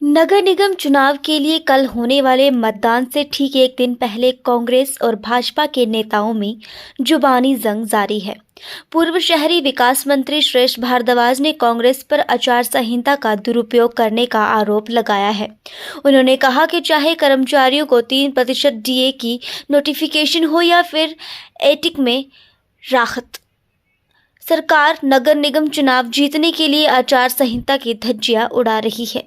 नगर निगम चुनाव के लिए कल होने वाले मतदान से ठीक एक दिन पहले कांग्रेस और भाजपा के नेताओं में जुबानी जंग जारी है। पूर्व शहरी विकास मंत्री सुरेश भारद्वाज ने कांग्रेस पर आचार संहिता का दुरुपयोग करने का आरोप लगाया है। उन्होंने कहा कि चाहे कर्मचारियों को 3% डीए की नोटिफिकेशन हो या फिर एटिक में राहत, सरकार नगर निगम चुनाव जीतने के लिए आचार संहिता की धज्जियां उड़ा रही है।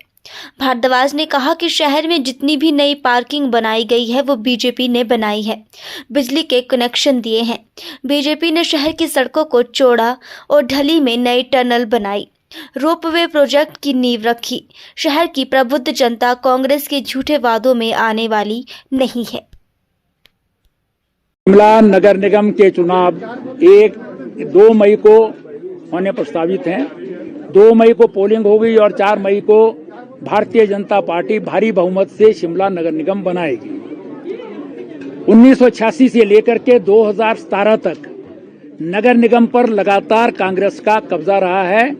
भारद्वाज ने कहा कि शहर में जितनी भी नई पार्किंग बनाई गई है वो बीजेपी ने बनाई है, बिजली के कनेक्शन दिए हैं। बीजेपी ने शहर की सड़कों को चौड़ा और ढली में नई टनल बनाई, रोपवे प्रोजेक्ट की नींव रखी। शहर की प्रबुद्ध जनता कांग्रेस के झूठे वादों में आने वाली नहीं है। शिमला नगर निगम के चुनाव 2 मई को होने प्रस्तावित हैं। 2 मई को पोलिंग होगी और 4 मई को भारतीय जनता पार्टी भारी बहुमत से शिमला नगर निगम बनाएगी। 1986 से लेकर के 2017 तक नगर निगम पर लगातार कांग्रेस का कब्जा रहा है।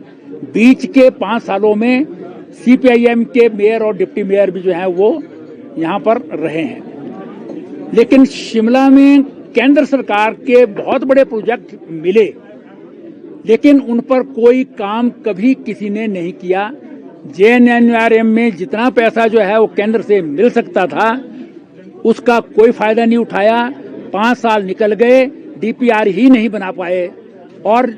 बीच के 5 सालों में सीपीआईएम के मेयर और डिप्टी मेयर भी जो है वो यहाँ पर रहे हैं। लेकिन शिमला में केंद्र सरकार के बहुत बड़े प्रोजेक्ट मिले, लेकिन उन पर कोई काम कभी किसी ने नहीं किया। जेएनएनयूआरएम में जितना पैसा जो है वो केंद्र से मिल सकता था, उसका कोई फायदा नहीं उठाया। 5 साल निकल गए, डीपीआर ही नहीं बना पाए और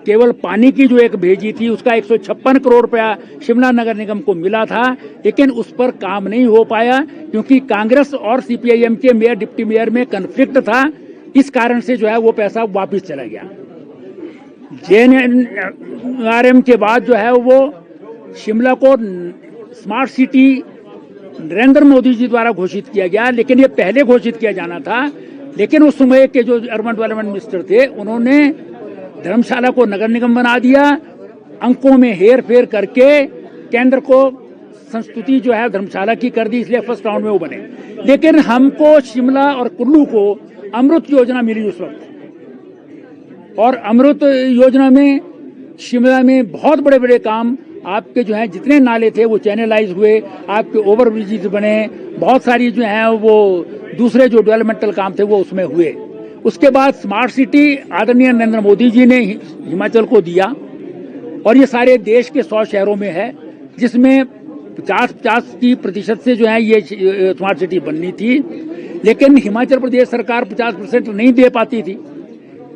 केवल पानी की जो एक भेजी थी उसका 156 करोड़ रुपया शिमला नगर निगम को मिला था, लेकिन उस पर काम नहीं हो पाया क्योंकि कांग्रेस और सीपीआईएम के मेयर डिप्टी मेयर में कन्फ्लिक्ट था। इस कारण से जो है वो पैसा वापस चला गया। जेएनएनयूआरएम के बाद जो है वो शिमला को स्मार्ट सिटी नरेंद्र मोदी जी द्वारा घोषित किया गया, लेकिन ये पहले घोषित किया जाना था। लेकिन उस समय के जो अर्बन डेवलपमेंट मिनिस्टर थे उन्होंने धर्मशाला को नगर निगम बना दिया। अंकों में हेर फेर करके केंद्र को संस्तुति जो है धर्मशाला की कर दी, इसलिए फर्स्ट राउंड में वो बने। लेकिन हमको शिमला और कुल्लू को अमृत योजना मिली उस वक्त, और अमृत योजना में शिमला में बहुत बड़े बड़े काम आपके जो है जितने नाले थे वो चैनलाइज हुए, आपके ओवर ब्रिजेज बने, बहुत सारी जो है वो दूसरे जो डेवलपमेंटल काम थे वो उसमें हुए। उसके बाद स्मार्ट सिटी आदरणीय नरेंद्र मोदी जी ने हिमाचल को दिया और ये सारे देश के 100 शहरों में है, जिसमें 50% से जो है ये स्मार्ट सिटी बननी थी। लेकिन हिमाचल प्रदेश सरकार 50% नहीं दे पाती थी।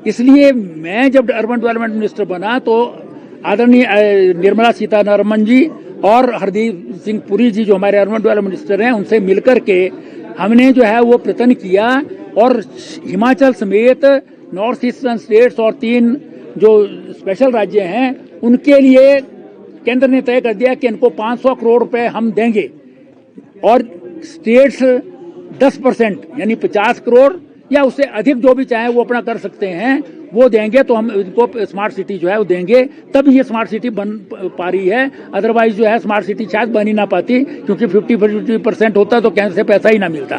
इसलिए मैं जब अर्बन डेवलपमेंट मिनिस्टर बना तो आदरणीय निर्मला सीतारमण जी और हरदीप सिंह पुरी जी जो हमारे अर्बन डेवलपमेंट मिनिस्टर हैं उनसे मिलकर के हमने जो है वो प्रयत्न किया और हिमाचल समेत नॉर्थ ईस्टर्न स्टेट्स और 3 जो स्पेशल राज्य हैं उनके लिए केंद्र ने तय कर दिया कि इनको 500 करोड़ रुपए हम देंगे और स्टेट्स 10% यानी 50 करोड़ या उससे अधिक जो भी चाहे वो अपना कर सकते हैं, वो देंगे। तो हम इनको स्मार्ट सिटी जो है वो देंगे, तब ये स्मार्ट सिटी बन पा रही है। अदरवाइज जो है स्मार्ट सिटी शायद बन ही ना पाती, क्योंकि 50% होता तो केंद्र से पैसा ही ना मिलता।